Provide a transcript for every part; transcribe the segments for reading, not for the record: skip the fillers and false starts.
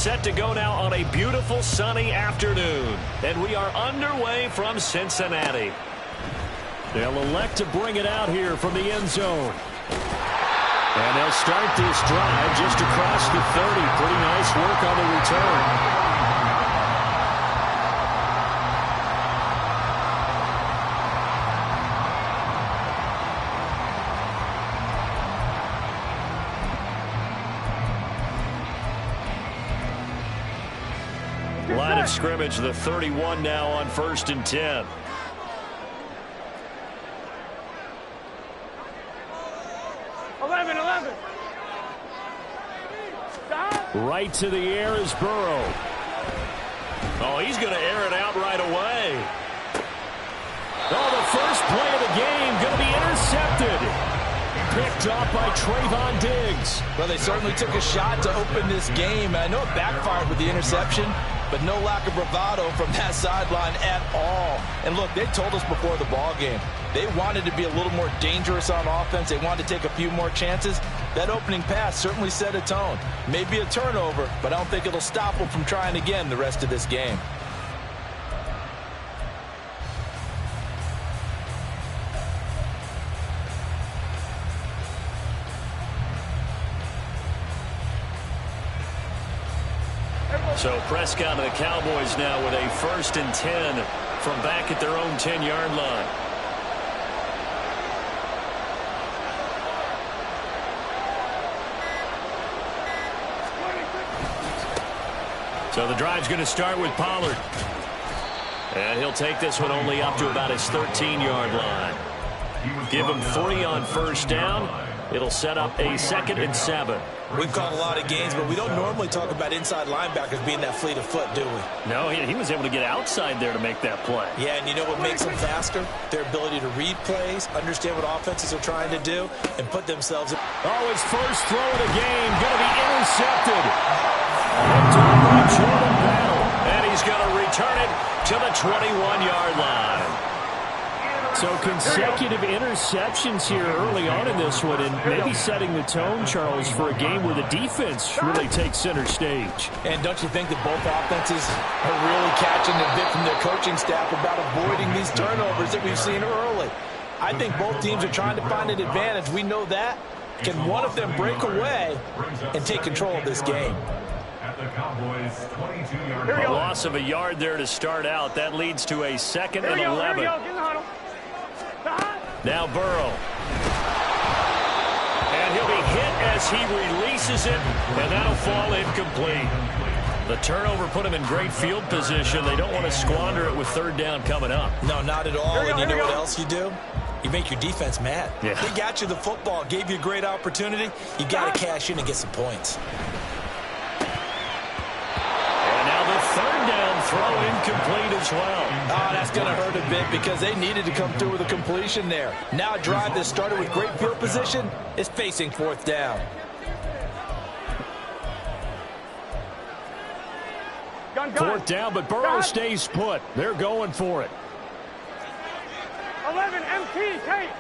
set to go now on a beautiful sunny afternoon. And we are underway from Cincinnati. They'll elect to bring it out here from the end zone. And they'll start this drive just across the 30. Pretty nice work on the return. Line of scrimmage, the 31 now on 1st and 10. Right to the air is Burrow. Oh, he's going to air it out right away. Oh, the first play of the game going to be intercepted. Picked off by Trayvon Diggs. Well, they certainly took a shot to open this game. I know it backfired with the interception, but no lack of bravado from that sideline at all. And look, they told us before the ball game, they wanted to be a little more dangerous on offense. They wanted to take a few more chances. That opening pass certainly set a tone. Maybe a turnover, but I don't think it'll stop them from trying again the rest of this game. So Prescott and the Cowboys now with a 1st and 10 from back at their own 10-yard line. So the drive's going to start with Pollard. And he'll take this one only up to about his 13-yard line. Give him 3 on 1st down. It'll set up a 2nd and 7. We've called a lot of games, but we don't normally talk about inside linebackers being that fleet of foot, do we? No, he was able to get outside there to make that play. Yeah, and you know what makes them faster? Their ability to read plays, understand what offenses are trying to do, and put themselves in. Oh, his first throw of the game going to be intercepted. Picked up by Jordan Battle, and he's going to return it to the 21-yard line. So consecutive interceptions here early on in this one, and maybe setting the tone, Charles, for a game where the defense really takes center stage. And don't you think that both offenses are really catching the bit from their coaching staff about avoiding these turnovers that we've seen early? I think both teams are trying to find an advantage. We know that. Can one of them break away and take control of this game? A loss of a yard there to start out. That leads to a 2nd and 11. Now Burrow. And he'll be hit as he releases it, and that'll fall incomplete. The turnover put him in great field position. They don't want to squander it with 3rd down coming up. No, not at all. And you know what else you do? You make your defense mad. Yeah. They got you the football, gave you a great opportunity. You got to cash in and get some points. Third down throw incomplete as well. Oh, that's going to hurt a bit because they needed to come through with a completion there. Now a drive that started with great field position is facing 4th down. Fourth down, but Burrow stays put. They're going for it. 11 MT, Tate.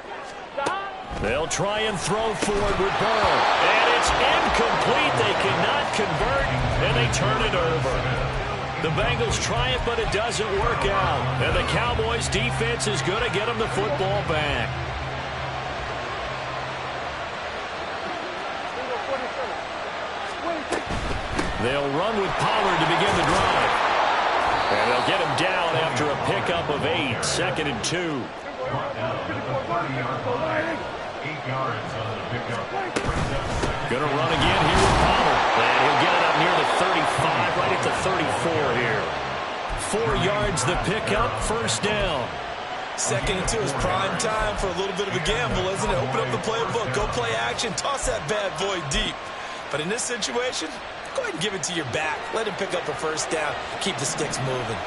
They'll try and throw forward with Burrow. And it's incomplete. They cannot convert, and they turn it over. The Bengals try it, but it doesn't work out. And the Cowboys' defense is going to get them the football back. They'll run with Pollard to begin the drive. And they'll get him down after a pickup of 8, 2nd and 2. 8 yards on the pickup. Going to run again here with Pollard. And he'll get it up near the 35, right at the 34 here. 4 yards the pickup, 1st down. 2nd and 2 is prime time for a little bit of a gamble, isn't it? Open up the playbook, go play action, toss that bad boy deep. But in this situation, go ahead and give it to your back. Let him pick up a 1st down. Keep the sticks moving.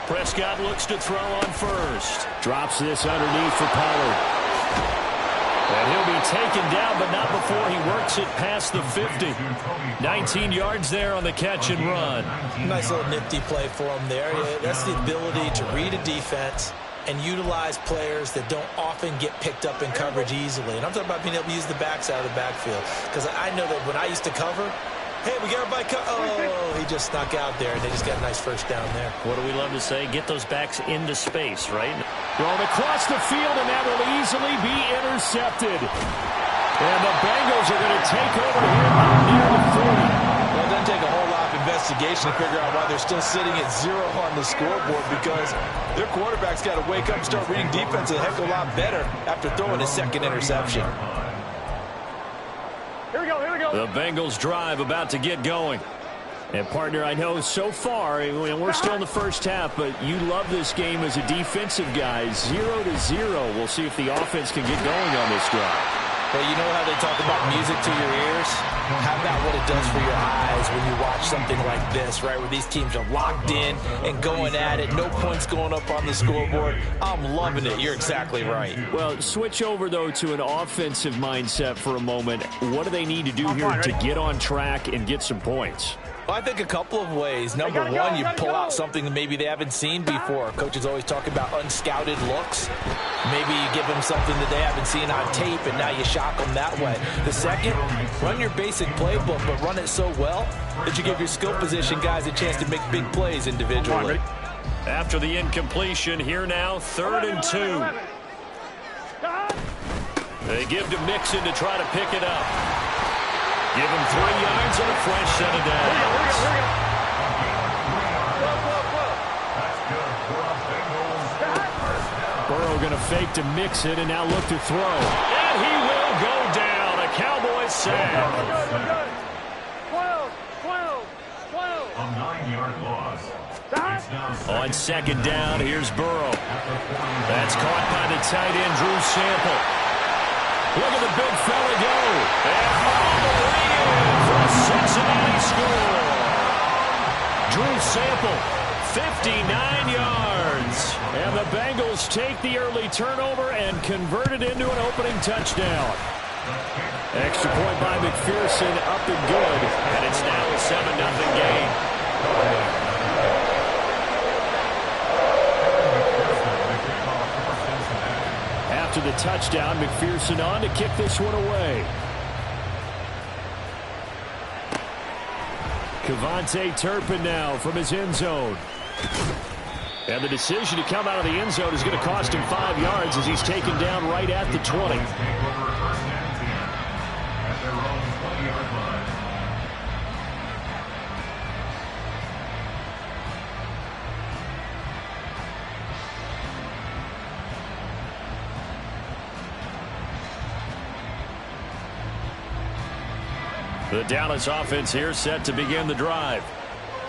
Prescott looks to throw on 1st. Drops this underneath for Pollard. And he'll be taken down, but not before he works it past the 50. 19 yards there on the catch and run. Nice little nifty play for him there. That's the ability to read a defense and utilize players that don't often get picked up in coverage easily. And I'm talking about being able to use the backside of the backfield. Because I know that when I used to cover, hey, we got everybody oh, he just snuck out there, and they just got a nice first down there. What do we love to say? Get those backs into space, right? Thrown across the field, and that will easily be intercepted. And the Bengals are going to take over here near the 40. Well, it doesn't take a whole lot of investigation to figure out why they're still sitting at 0 on the scoreboard, because their quarterback's got to wake up and start reading defense a heck of a lot better after throwing his second interception. Here we go, here we go. The Bengals drive about to get going. And, partner, I know so far, we're still in the first half, but you love this game as a defensive guy. 0-0. We'll see if the offense can get going on this drive. Well, you know how they talk about music to your ears? How about what it does for your eyes when you watch something like this, right, where these teams are locked in and going at it, no points going up on the scoreboard? I'm loving it. You're exactly right. Well, switch over, though, to an offensive mindset for a moment. What do they need to do here to get on track and get some points? Well, I think a couple of ways. Number one, you pull out something that maybe they haven't seen before. Coaches always talk about unscouted looks. Maybe you give them something that they haven't seen on tape, and now you shock them that way. The second, run your basic playbook, but run it so well that you give your skill position guys a chance to make big plays individually. After the incompletion, here now, 3rd and 2. They give to Mixon to try to pick it up. Give him 3 yards and a fresh set of downs. Burrow going to fake to mix it and now look to throw. And he will go down. A Cowboys sack. We're good. 12. A 9-yard loss. On 2nd down, here's Burrow. That's caught by the tight end, Drew Sample. Look at the big fella go. And all the way in for a Cincinnati score. Drew Sample, 59 yards. And the Bengals take the early turnover and convert it into an opening touchdown. Extra point by McPherson, up and good. And it's now a 7-0 game. After the touchdown, McPherson on to kick this one away. Kevontae Turpin now from his end zone. And the decision to come out of the end zone is going to cost him 5 yards as he's taken down right at the 20. The Dallas offense here set to begin the drive.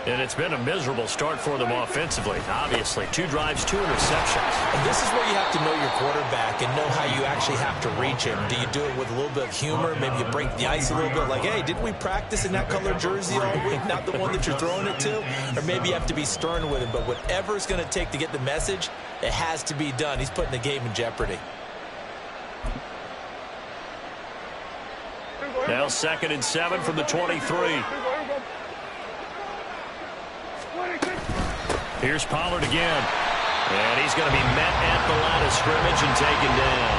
And it's been a miserable start for them offensively. Obviously, 2 drives, 2 interceptions. And this is where you have to know your quarterback and know how you actually have to reach him. Do you do it with a little bit of humor? Maybe you break the ice a little bit like, hey, didn't we practice in that color jersey all week? Not the one that you're throwing it to? Or maybe you have to be stern with him. But whatever it's going to take to get the message, it has to be done. He's putting the game in jeopardy. Now 2nd and 7 from the 23. Here's Pollard again. And he's going to be met at the line of scrimmage and taken down.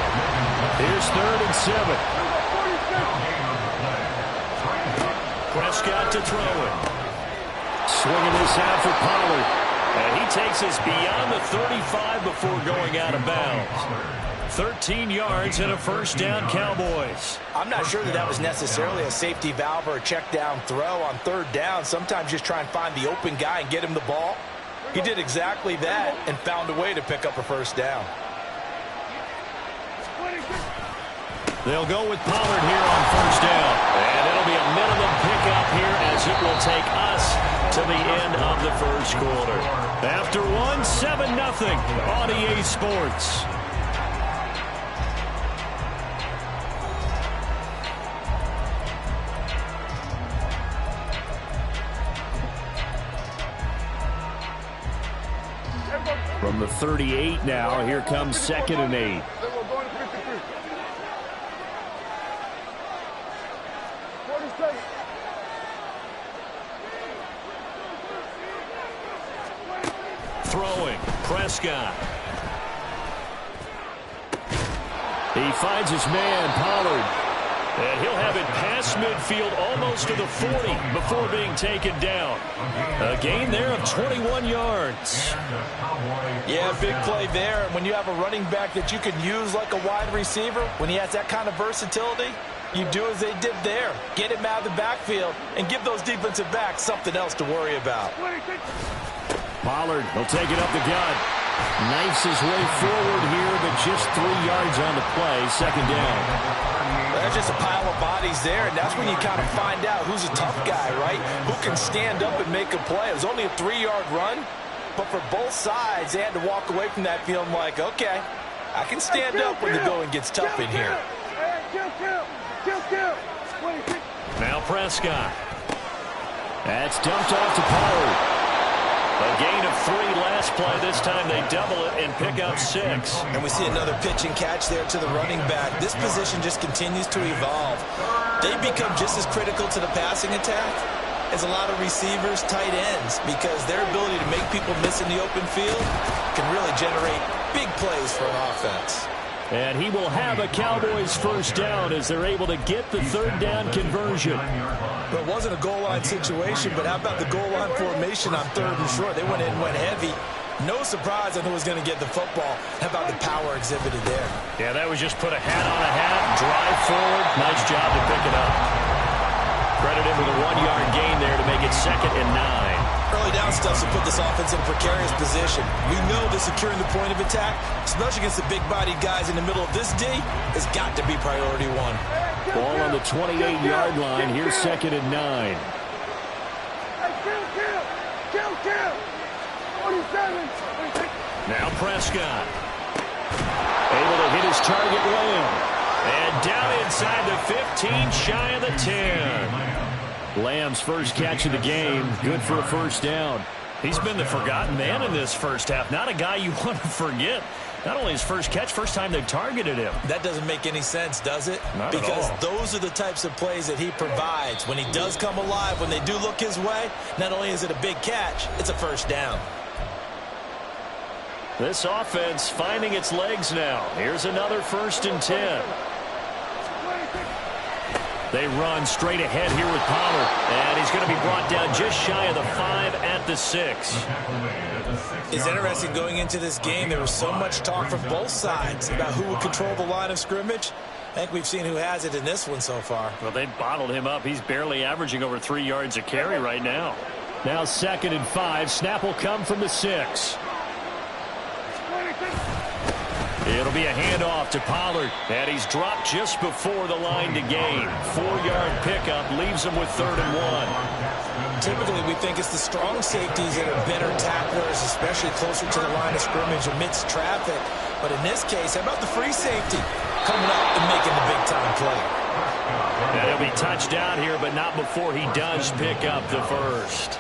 Here's 3rd and 7. Prescott to throw it. Swinging this out for Pollard. And he takes us beyond the 35 before going out of bounds. 13 yards and a first down, Cowboys. I'm not sure that was necessarily a safety valve or a check down throw on 3rd down. Sometimes just try and find the open guy and get him the ball. He did exactly that and found a way to pick up a first down. They'll go with Pollard here on 1st down. And it'll be a minimum pickup here as it will take us to the end of the 1st quarter. After 7-0 on EA Sports. From the 38 now, here comes 2nd and 8. Throwing, Prescott. He finds his man, Pollard. And he'll have it past midfield almost to the 40 before being taken down. A gain there of 21 yards. Yeah, big play there. And when you have a running back that you can use like a wide receiver, when he has that kind of versatility, you do as they did there. Get him out of the backfield and give those defensive backs something else to worry about. Pollard will take it up the gut. Knifes his way forward here, but just 3 yards on the play. Second down. There's just a pile of bodies there, and that's when you kind of find out who's a tough guy, right? Who can stand up and make a play. It was only a 3-yard run, but for both sides, they had to walk away from that feeling like, okay, I can stand up when the going gets tough in here. Now Prescott. That's dumped off to Pollard. A gain of 3 last play. This time they double it and pick up 6. And we see another pitch and catch there to the running back. This position just continues to evolve. They become just as critical to the passing attack as a lot of receivers, tight ends, because their ability to make people miss in the open field can really generate big plays for an offense. And he will have a Cowboys first down as they're able to get the 3rd down conversion. Well, it wasn't a goal line situation, but how about the goal line formation on 3rd and short? They went in and went heavy. No surprise on who was going to get the football. How about the power exhibited there? Yeah, that was just put a hat on a hat, drive forward. Nice job to pick it up. Credit him with a 1-yard gain there to make it 2nd and 9. Early down stuff to put this offense in a precarious position. We know that securing the point of attack, especially against the big-bodied guys in the middle of this D, has got to be priority 1. Ball on the 28-yard line. Here's 2nd and 9. Now Prescott. Able to hit his target Lamb. And down inside the 15, shy of the 10. Lamb's first catch of the game. Good for a first down. He's been the forgotten man in this first half. Not a guy you want to forget. Not only his first catch, first time they've targeted him. That doesn't make any sense, does it? Not because at all. Those are the types of plays that he provides. When he does come alive, when they do look his way, not only is it a big catch, it's a first down. This offense finding its legs now. Here's another 1st and 10. They run straight ahead here with Pollard. And he's going to be brought down just shy of the 5 at the 6. It's interesting going into this game. There was so much talk from both sides about who would control the line of scrimmage. I think we've seen who has it in this one so far. Well, they bottled him up. He's barely averaging over 3 yards a carry right now. Now 2nd and 5. Snap will come from the 6. It'll be a handoff to Pollard. And he's dropped just before the line to gain. 4-yard pickup leaves him with 3rd and 1. Typically, we think it's the strong safeties that are better tacklers, especially closer to the line of scrimmage amidst traffic. But in this case, how about the free safety coming up and making the big-time play? And he'll be touched down here, but not before he does pick up the first.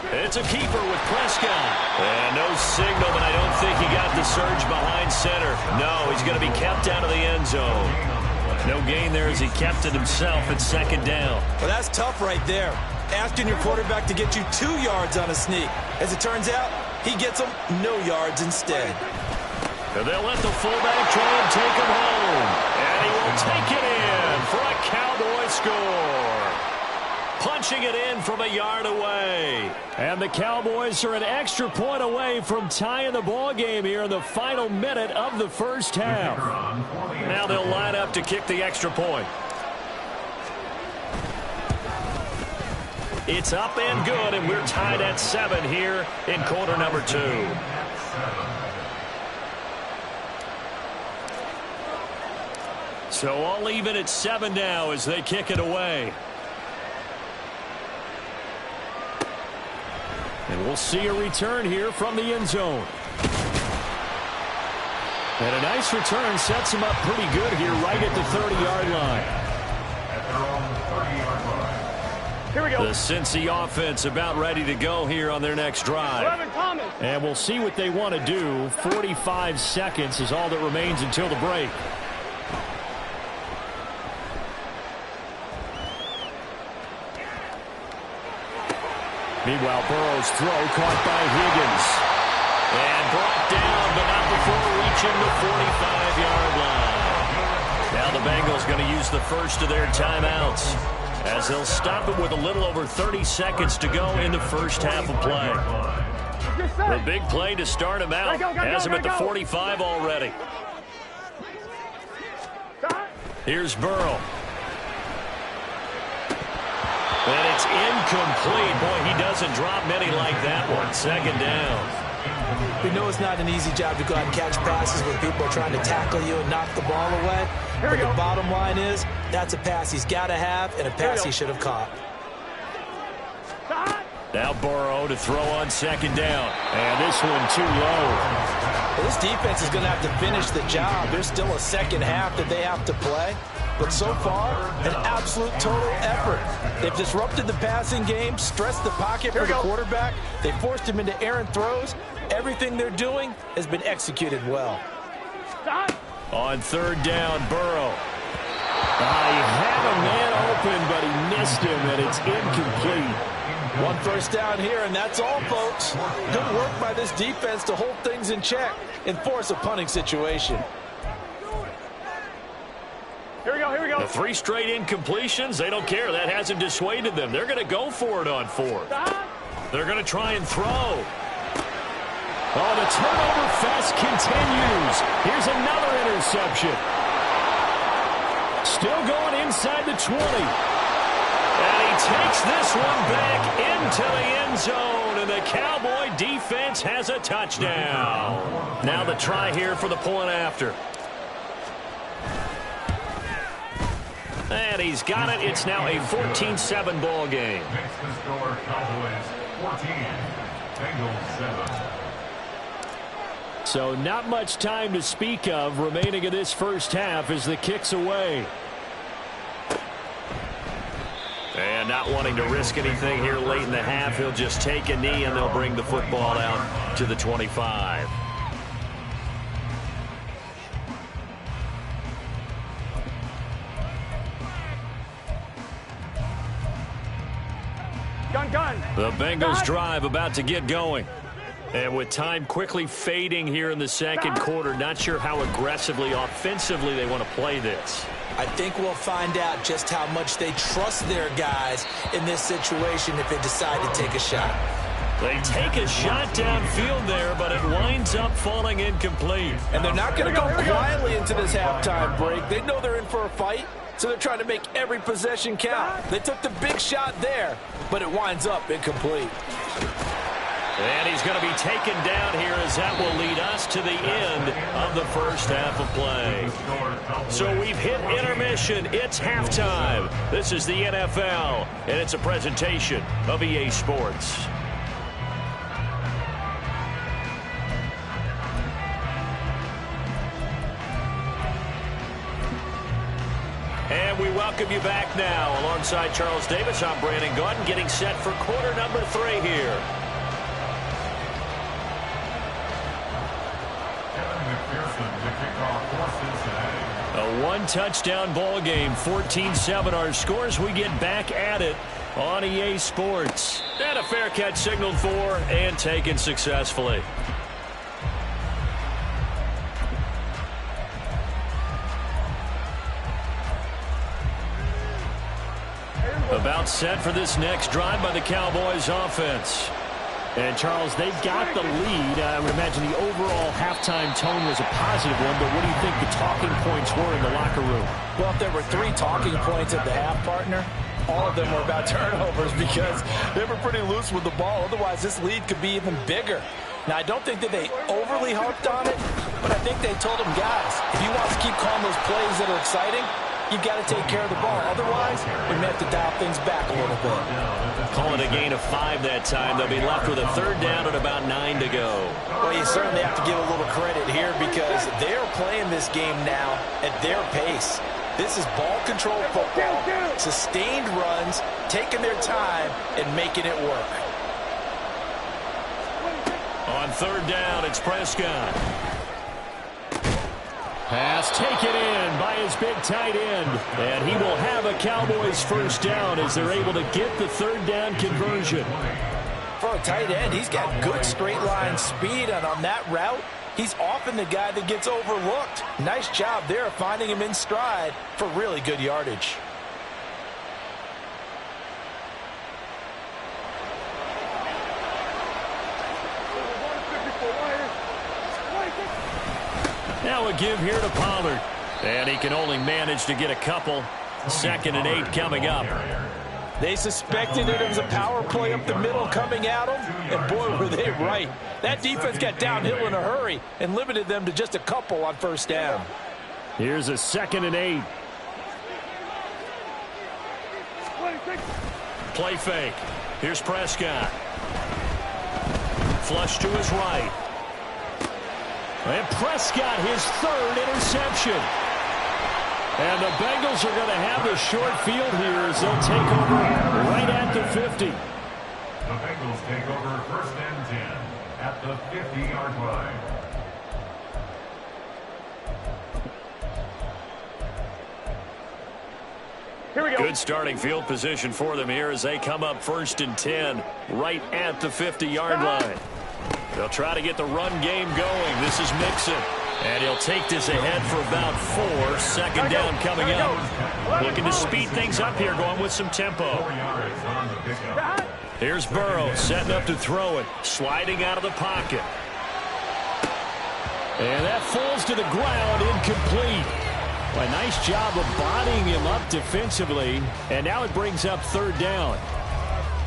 It's a keeper with Prescott. And no signal, but I don't think he got the surge behind center. No, he's going to be kept out of the end zone. No gain there as he kept it himself at 2nd down. Well, that's tough right there. Asking your quarterback to get you 2 yards on a sneak. As it turns out, he gets them no yards instead. And they'll let the fullback try and take him home. And he will take it in for a Cowboy score. Punching it in from a yard away. And the Cowboys are an extra point away from tying the ball game here in the final minute of the first half. Now they'll line up to kick the extra point. It's up and good, and we're tied at 7 here in quarter number 2. So all even at 7 now as they kick it away. And we'll see a return here from the end zone. And a nice return sets him up pretty good here right at the 30-yard line. Here we go. The Cincy offense about ready to go here on their next drive. And we'll see what they want to do. 45 seconds is all that remains until the break. Meanwhile, Burrow's throw caught by Higgins. And brought down, but not before approaching the 45-yard line. Now the Bengals going to use the first of their timeouts, as they'll stop it with a little over 30 seconds to go in the first half of play. The big play to start him out has him at the 45 already. Here's Burrow. And it's incomplete. Boy, he doesn't drop many like that one. Second down. We know it's not an easy job to go out and catch passes when people are trying to tackle you and knock the ball away. But the bottom line is, that's a pass he's got to have and a pass he should have caught. Now Burrow to throw on second down. And this one too low. Well, this defense is going to have to finish the job. There's still a second half that they have to play. But so far, an absolute total effort. They've disrupted the passing game, stressed the pocket for the quarterback. They forced him into errant throws. Everything they're doing has been executed well. On third down, Burrow. He had a man open, but he missed him, and it's incomplete. One first down here, and that's all, folks. Good work by this defense to hold things in check and force a punting situation. Here we go. The 3 straight incompletions, they don't care. That hasn't dissuaded them. They're going to go for it on 4th. They're going to try and throw. Oh, the turnover fest continues. Here's another interception. Still going inside the 20. And he takes this one back into the end zone, and the Cowboy defense has a touchdown. Now the try here for the point after. And he's got it. It's now a 14-7 ball game. Makes the score Cowboys 14, Bengals 7. So not much time to speak of remaining in this first half as the kick's away. And not wanting to risk anything here late in the half, he'll just take a knee and they'll bring the football out to the 25. Gun. The Bengals drive about to get going. And with time quickly fading here in the second quarter, not sure how aggressively, offensively they want to play this. I think we'll find out just how much they trust their guys in this situation if they decide to take a shot. They take a shot downfield there, but it winds up falling incomplete. And they're not going to go quietly into this halftime break. They know they're in for a fight, so they're trying to make every possession count. They took the big shot there, but it winds up incomplete. And he's going to be taken down here as that will lead us to the end of the first half of play. So we've hit intermission. It's halftime. This is the NFL, and it's a presentation of EA Sports. And we welcome you back now. Alongside Charles Davis, I'm Brandon Gaudin, getting set for quarter number 3 here. A one-touchdown ball game, 14-7 our scores. We get back at it on EA Sports. And a fair catch signaled for and taken successfully. About set for this next drive by the Cowboys offense. And, Charles, they've got the lead. I would imagine the overall halftime tone was a positive one, but what do you think the talking points were in the locker room? Well, if there were 3 talking points at the half, partner, all of them were about turnovers because they were pretty loose with the ball. Otherwise, this lead could be even bigger. Now, I don't think that they overly harped on it, but I think they told them, guys, if you want to keep calling those plays that are exciting, you've got to take care of the ball. Otherwise, we may have to dial things back a little bit. Calling a gain of 5 that time. They'll be left with a third down at about 9 to go. Well, you certainly have to give a little credit here because they're playing this game now at their pace. This is ball control football, sustained runs, taking their time, and making it work. On third down, it's Prescott. Pass taken in by his big tight end. And he will have a Cowboys first down as they're able to get the third down conversion. For a a tight end. He's got good straight line speed, and on that route, he's often the guy that gets overlooked. Nice job there finding him in stride for really good yardage. Now a give here to Pollard. And he can only manage to get a couple. 2nd and 8 coming up. They suspected that it was a power play up the middle coming at them, and boy, were they right. That defense got downhill in a hurry and limited them to just a couple on 1st down. Here's a 2nd and 8. Play fake. Here's Prescott. Flush to his right. And Prescott, his 3rd interception. And the Bengals are going to have the short field here as they'll take over right at the 50. The Bengals take over 1st and 10 at the 50-yard line. Here we go. Good starting field position for them here as they come up 1st and 10 right at the 50-yard line. They'll try to get the run game going. This is Mixon. And he'll take this ahead for about 4. 2nd down coming up. Looking to speed things up here, going with some tempo. Here's Burrow setting up to throw it. Sliding out of the pocket. And that falls to the ground, incomplete. Well, a nice job of bodying him up defensively. And now it brings up 3rd down.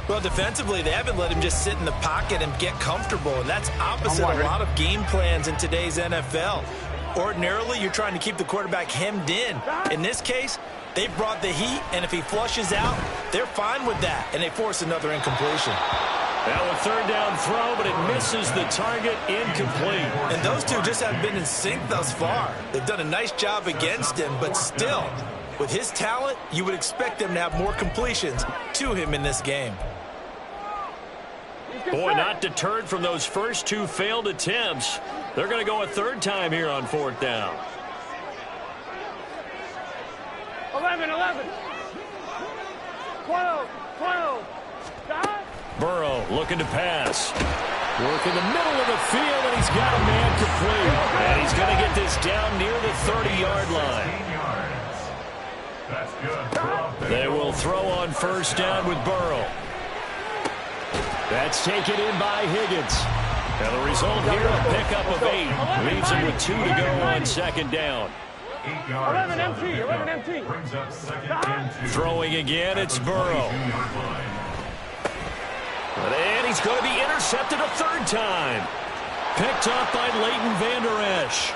Well, defensively, they haven't let him just sit in the pocket and get comfortable, and that's opposite a lot of game plans in today's NFL. Ordinarily, you're trying to keep the quarterback hemmed in. In this case, they brought the heat, and if he flushes out, they're fine with that, and they force another incompletion. Now a 3rd down throw, but it misses the target, incomplete. And those two just haven't been in sync thus far. They've done a nice job against him, but still, with his talent, you would expect them to have more completions to him in this game. Boy, not deterred from those first 2 failed attempts. They're going to go a 3rd time here on 4th down. 11, 12. Burrow looking to pass. Work in the middle of the field, and he's got a man complete. And he's going to get this down near the 30-yard line. That's good. They will throw on 1st down with Burrow. That's taken in by Higgins. And the result here, a pickup of 8. Leaves him with 2 to go on 2nd down. 11 empty. Brings up 2nd and 2. Throwing again, it's Burrow. And he's going to be intercepted a 3rd time. Picked off by Leighton Vander Esch.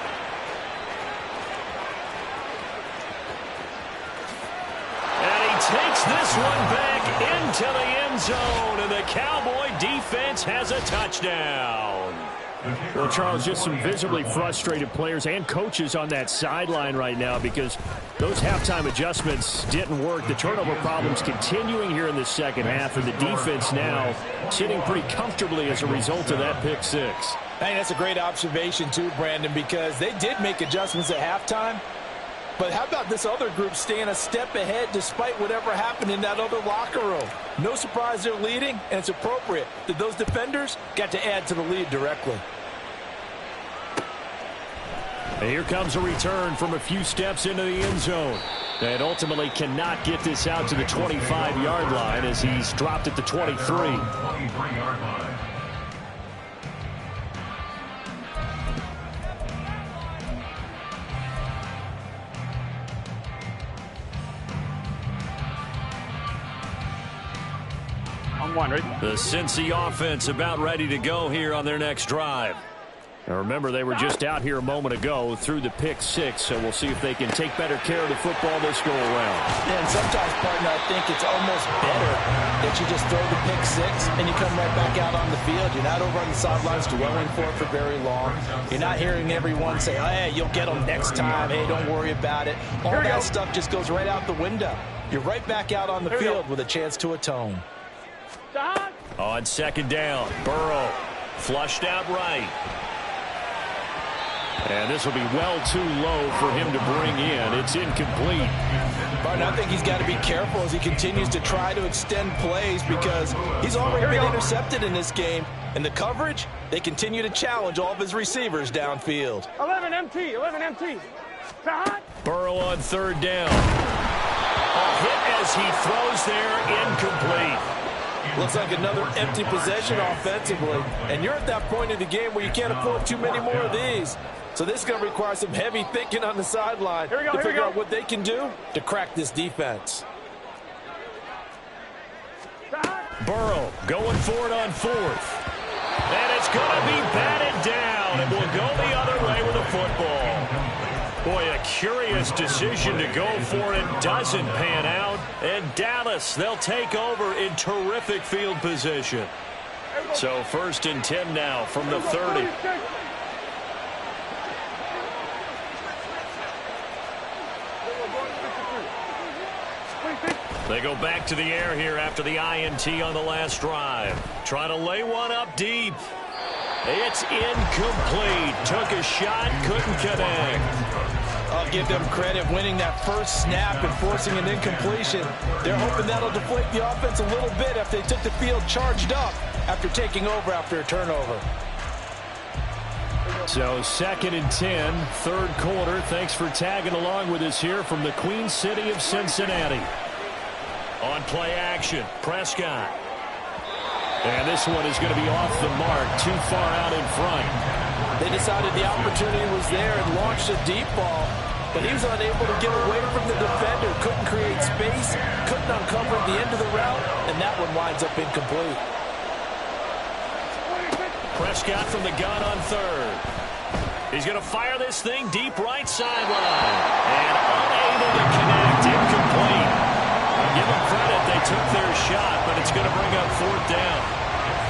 And he takes this one back into the end zone, and the Cowboy defense has a touchdown. Well, Charles, just some visibly frustrated players and coaches on that sideline right now because those halftime adjustments didn't work. The turnover problems continuing here in the 2nd half, and the defense now sitting pretty comfortably as a result of that pick 6. I think that's a great observation too, Brandon, because they did make adjustments at halftime. But how about this other group staying a step ahead despite whatever happened in that other locker room? No surprise they're leading, and it's appropriate that those defenders got to add to the lead directly. And here comes a return from a few steps into the end zone. And ultimately cannot get this out to the 25-yard line as he's dropped at the 23. 23-yard line. The Cincy offense about ready to go here on their next drive. Now remember, they were just out here a moment ago through the pick 6, so we'll see if they can take better care of the football this go around. Yeah, and sometimes, partner, I think it's almost better that you just throw the pick 6 and you come right back out on the field. You're not over on the sidelines dwelling for it for very long. You're not hearing everyone say, oh, hey, you'll get them next time. Hey, don't worry about it. All that stuff just goes right out the window. You're right back out on the field with a chance to atone. On 2nd down, Burrow flushed out right. And this will be well too low for him to bring in. It's incomplete. Martin, I think he's got to be careful as he continues to try to extend plays because he's already been intercepted in this game. And the coverage, they continue to challenge all of his receivers downfield. 11 MT, 11 MT. Burrow on third down. A hit as he throws there, incomplete. Looks like another empty possession offensively. And you're at that point in the game where you can't afford too many more of these. So this is going to require some heavy thinking on the sideline to figure out what they can do to crack this defense. Burrow going for it on fourth. And it's going to be batted down. It will go the other way with the football. Boy, a curious decision to go for it. Doesn't pan out. And Dallas, they'll take over in terrific field position. So 1st and 10 now from the 30. They go back to the air here after the INT on the last drive. Trying to lay one up deep. It's incomplete. Took a shot, couldn't connect. I'll give them credit winning that first snap and forcing an incompletion. They're hoping that'll deflate the offense a little bit after they took the field charged up after taking over after a turnover. So 2nd and 10, third quarter. Thanks for tagging along with us here from the Queen City of Cincinnati. On play action, Prescott. And this one is going to be off the mark, too far out in front. They decided the opportunity was there and launched a deep ball, but he was unable to get away from the defender, couldn't create space, couldn't uncover the end of the route, and that one winds up incomplete. Prescott from the gun on third. He's going to fire this thing deep right sideline. And unable to connect, incomplete. Give them credit, they took their shot, but it's going to bring up 4th down.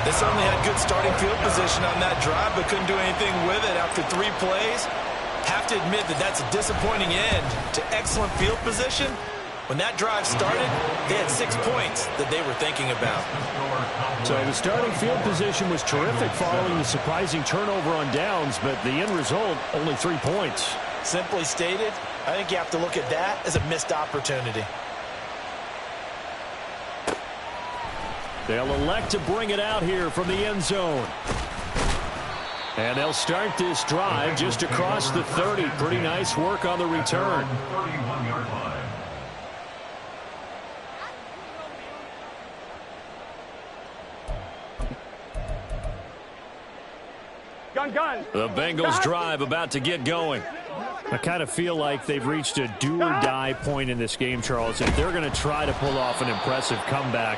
They certainly had good starting field position on that drive, but couldn't do anything with it after 3 plays. Have to admit that that's a disappointing end to excellent field position. When that drive started, they had 6 points that they were thinking about. So the starting field position was terrific following the surprising turnover on downs, but the end result, only 3 points. Simply stated, I think you have to look at that as a missed opportunity. They'll elect to bring it out here from the end zone. And they'll start this drive just across the 30. Pretty nice work on the return. 31-yard line. Gun. The Bengals drive about to get going. I kind of feel like they've reached a do-or-die point in this game, Charles. If they're going to try to pull off an impressive comeback,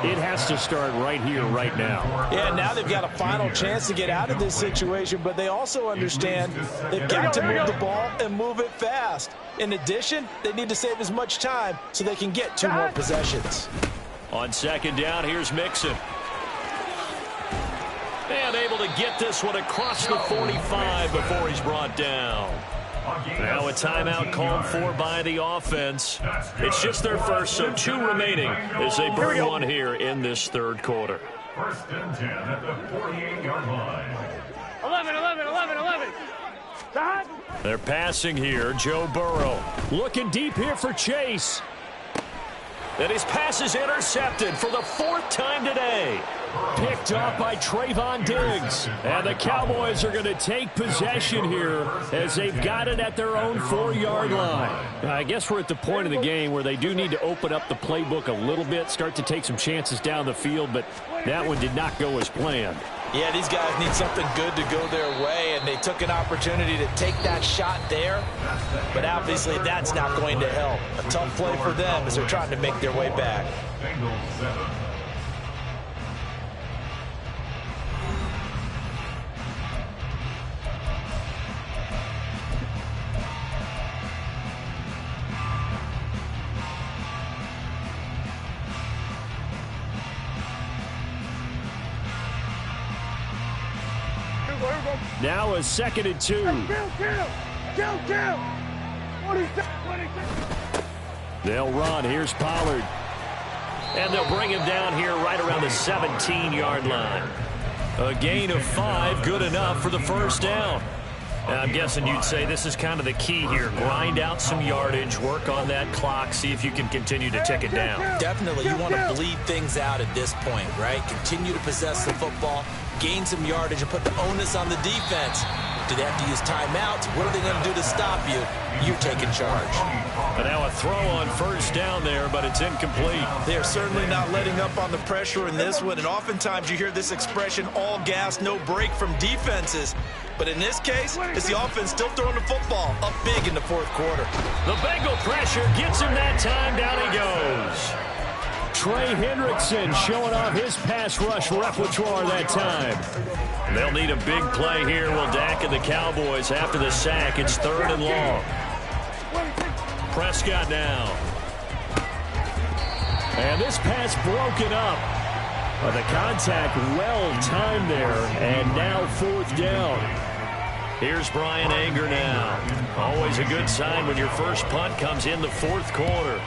it has to start right here, right now. Yeah, now they've got a final chance to get out of this situation, but they also understand they've got to move the ball and move it fast. In addition, they need to save as much time so they can get 2 more possessions. On 2nd down, here's Mixon. And able to get this one across the 45 before he's brought down. Now a timeout called for by the offense. It's just their first, so 2 remaining as they bring one here in this 3rd quarter. 1st and 10 at the 48-yard line. 11. They're passing here. Joe Burrow looking deep here for Chase. And his pass is intercepted for the 4th time today. Picked off by Trayvon Diggs. And the Cowboys are going to take possession here as they've got it at their own 4-yard line. I guess we're at the point of the game where they do need to open up the playbook a little bit, start to take some chances down the field, but that one did not go as planned. Yeah, these guys need something good to go their way, and they took an opportunity to take that shot there, but obviously that's not going to help. A tough play for them as they're trying to make their way back. Bengals 7. Now a 2nd and 2. Kill. They'll run. Here's Pollard. And they'll bring him down here right around the 17-yard line. A gain of 5, good enough for the 1st down. I'm guessing you'd say this is kind of the key here. Grind out some yardage, work on that clock, see if you can continue to tick it down. Definitely, you want to bleed things out at this point, right? Continue to possess the football, gain some yardage, and put the onus on the defense. Do they have to use timeouts? What are they going to do to stop you? You're taking charge. And now a throw on first down there, but it's incomplete. They're certainly not letting up on the pressure in this one, and oftentimes you hear this expression, all gas, no break from defenses. But in this case, it's the offense still throwing the football up big in the fourth quarter. The Bengal pressure gets him that time. Down he goes. Trey Hendrickson showing off his pass rush repertoire that time. They'll need a big play here. Will Dak and the Cowboys after the sack. It's 3rd and long. Prescott now. And this pass broken up. But the contact well timed there. And now 4th down. Here's Brian Anger now. Always a good sign when your first punt comes in the 4th quarter.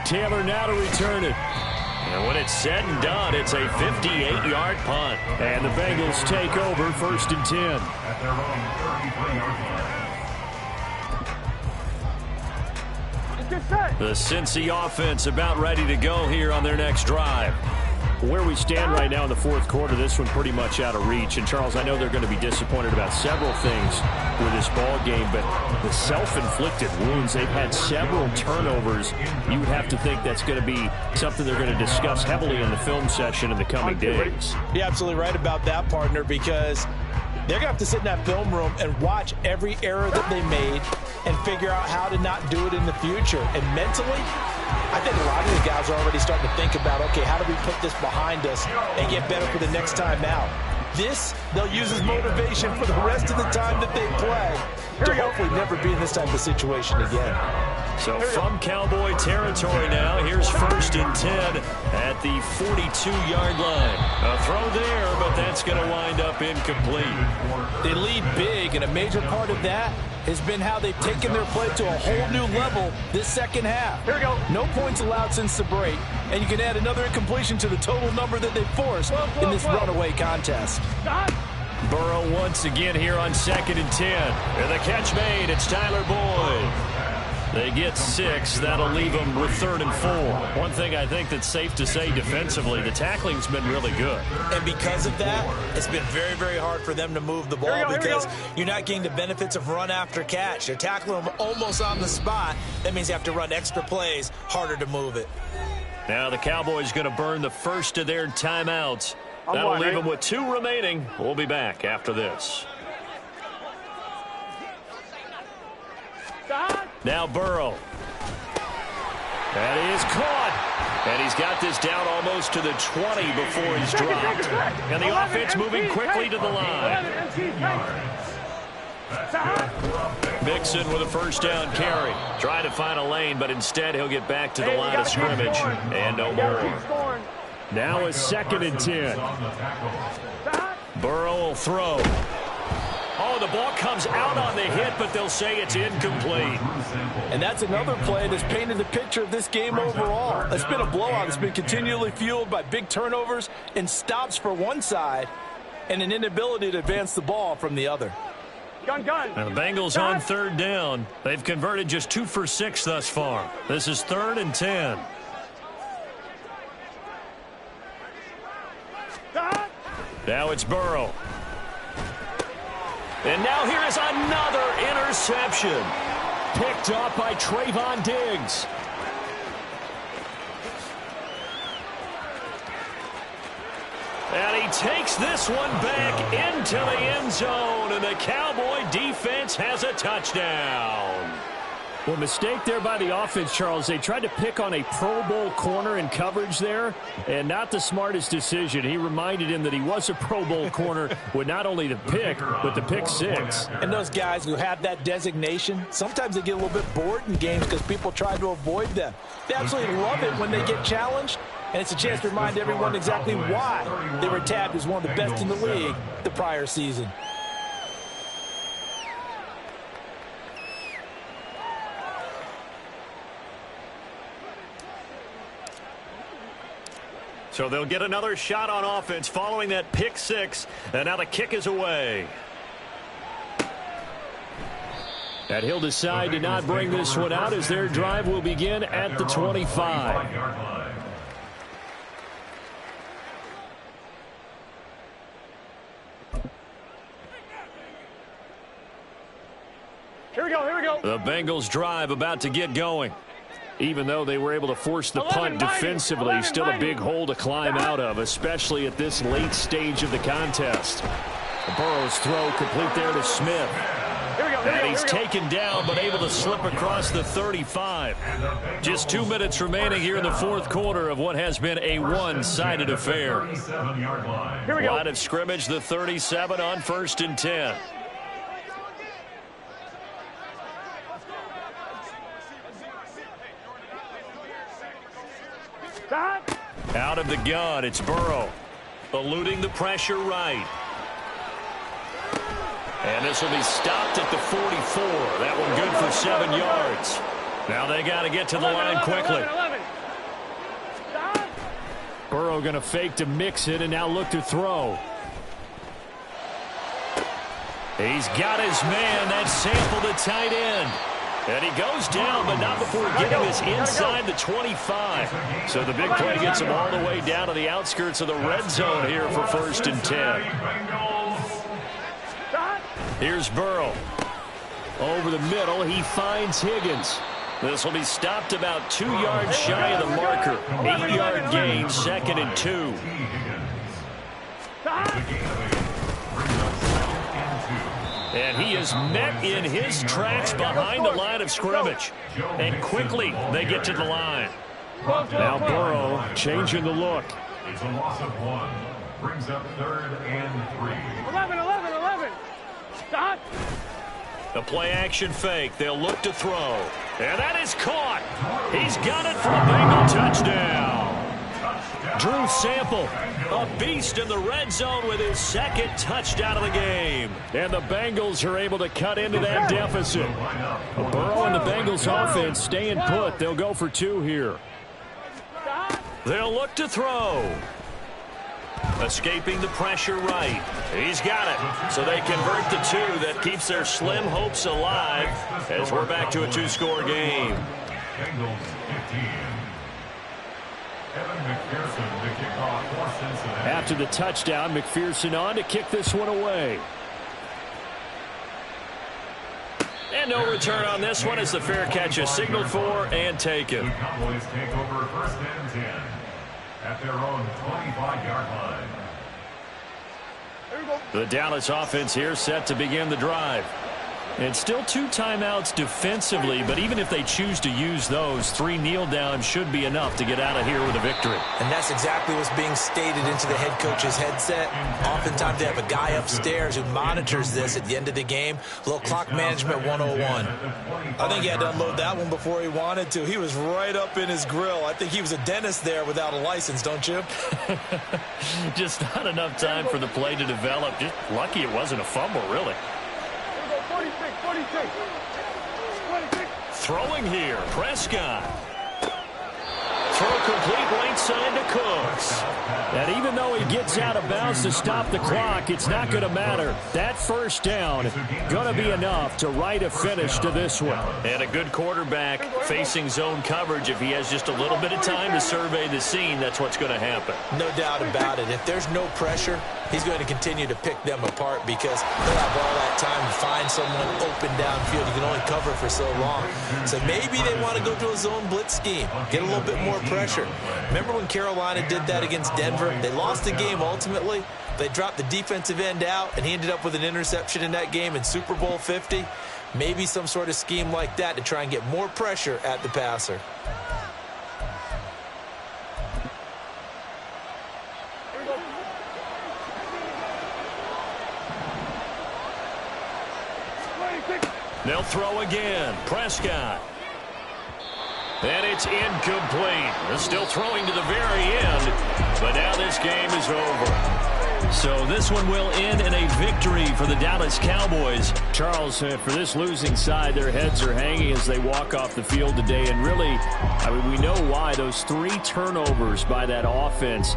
Taylor now to return it. And when it's said and done, it's a 58-yard punt. And the Bengals take over 1st and 10. At their own 33-yard line. The Cincy offense about ready to go here on their next drive. Where we stand right now in the 4th quarter, this one pretty much out of reach. And, Charles, I know they're going to be disappointed about several things with this ball game, but the self-inflicted wounds, they've had several turnovers. You would have to think that's going to be something they're going to discuss heavily in the film session in the coming days. You're absolutely right about that, partner, because they're going to have to sit in that film room and watch every error that they made and figure out how to not do it in the future. And mentally, I think a lot of the guys are already starting to think about, okay, how do we put this behind us and get better for the next time out? This, they'll use as motivation for the rest of the time that they play to hopefully never be in this type of situation again. So from Cowboy territory now, here's 1st and 10 at the 42-yard line. A throw there, but that's going to wind up incomplete. They lead big, and a major part of that has been how they've taken their play to a whole new level this second half. Here we go. No points allowed since the break, and you can add another incompletion to the total number that they forced in this runaway contest. Burrow once again here on 2nd and 10. And the catch made. It's Tyler Boyd. They get 6. That'll leave them with 3rd and 4. One thing I think that's safe to say defensively, the tackling's been really good. And because of that, it's been very, very hard for them to move the ball because you're not getting the benefits of run after catch. They're tackling them almost on the spot. That means you have to run extra plays, harder to move it. Now the Cowboys going to burn the first of their timeouts. That'll leave them with 2 remaining. We'll be back after this. Now Burrow. That is caught. And he's got this down almost to the 20 before he's dropped. And the offense moving quickly to the line. Mixon with a first down carry. Trying to find a lane, but instead he'll get back to the line of scrimmage. And no more. Now it's 2nd and 10. Burrow will throw. Oh, the ball comes out on the hit, but they'll say it's incomplete. And that's another play that's painted the picture of this game overall. It's been a blowout. It's been continually fueled by big turnovers and stops for one side and an inability to advance the ball from the other. Gun. And the Bengals on 3rd down. They've converted just 2 for 6 thus far. This is 3rd and 10. Now it's Burrow. And now here is another interception. Picked up by Trayvon Diggs. And he takes this one back into the end zone. And the Cowboy defense has a touchdown. Well, mistake there by the offense, Charles. They tried to pick on a Pro Bowl corner in coverage there, and not the smartest decision. He reminded him that he was a Pro Bowl corner with not only the pick, but the pick 6. And those guys who have that designation, sometimes they get a little bit bored in games because people try to avoid them. They absolutely love it when they get challenged, and it's a chance to remind everyone exactly why they were tabbed as one of the best in the league the prior season. So they'll get another shot on offense following that pick six. And now the kick is away. And he'll decide to not bring this one out as their drive will begin at the 25. Here we go, here we go. The Bengals drive about to get going. Even though they were able to force the punt defensively, still a big hole to climb out of, especially at this late stage of the contest. Burrow's throw complete there to Smith. And he's taken down, but able to slip across the 35. Just 2 minutes remaining here in the fourth quarter of what has been a one-sided affair. Line of scrimmage, the 37 on 1st and 10. Out of the gun, it's Burrow. Eluding the pressure right. And this will be stopped at the 44. That one good for 7 yards. Now they got to get to the line quickly. Burrow going to fake to mix it and now look to throw. He's got his man. That's Sample, the tight end. And he goes down, but not before getting this inside the 25. So the big play gets him all the way down to the outskirts of the red zone here for 1st and 10. Here's Burrow. Over the middle, he finds Higgins. This will be stopped about 2 yards shy of the marker. 8-yard gain, 2nd and 2. And he is met in his tracks behind the line of scrimmage. And quickly, they get to the line. Now Burrow changing the look. It's a loss of 1. Brings up 3rd and 3. 11. Stop. The play-action fake. They'll look to throw. And that is caught. He's got it for a Bengal touchdown. Drew Sample, a beast in the red zone with his 2nd touchdown of the game. And the Bengals are able to cut into that deficit. Burrow and the Bengals offense staying put. They'll go for 2 here. They'll look to throw. Escaping the pressure right. He's got it. So they convert the 2. That keeps their slim hopes alive as we're back to a 2-score game. Bengals 15. After the touchdown, McPherson on to kick this one away. And no return on this one as the fair catch is signaled for and taken. The Cowboys take over 1st and 10 at their own 25-yard line. The Dallas offense here set to begin the drive. And still 2 timeouts defensively, but even if they choose to use those, 3 kneel downs should be enough to get out of here with a victory. And that's exactly what's being stated into the head coach's headset. Oftentimes they have a guy upstairs who monitors this at the end of the game. Little clock management 101. I think he had to unload that one before he wanted to. He was right up in his grill. I think he was a dentist there without a license, don't you? Just not enough time for the play to develop. Just lucky it wasn't a fumble, really. 46. Throwing here, Prescott. Throw complete right side to Cooks. And even though he gets out of bounds to stop the clock, it's not going to matter. That 1st down going to be enough to write a finish to this one. And a good quarterback facing zone coverage. If he has just a little bit of time to survey the scene, that's what's going to happen. No doubt about it. If there's no pressure, he's going to continue to pick them apart because he'll have all that time to find someone open downfield. You can only cover for so long. So maybe they want to go to a zone blitz scheme, get a little bit more pressure. Remember when Carolina did that against Denver? They lost the game ultimately. They dropped the defensive end out, and he ended up with an interception in that game in Super Bowl 50. Maybe some sort of scheme like that to try and get more pressure at the passer. They'll throw again. Prescott. And it's incomplete. They're still throwing to the very end, but now this game is over. So this one will end in a victory for the Dallas Cowboys. Charles, for this losing side, their heads are hanging as they walk off the field today. And really, I mean, we know why. Those 3 turnovers by that offense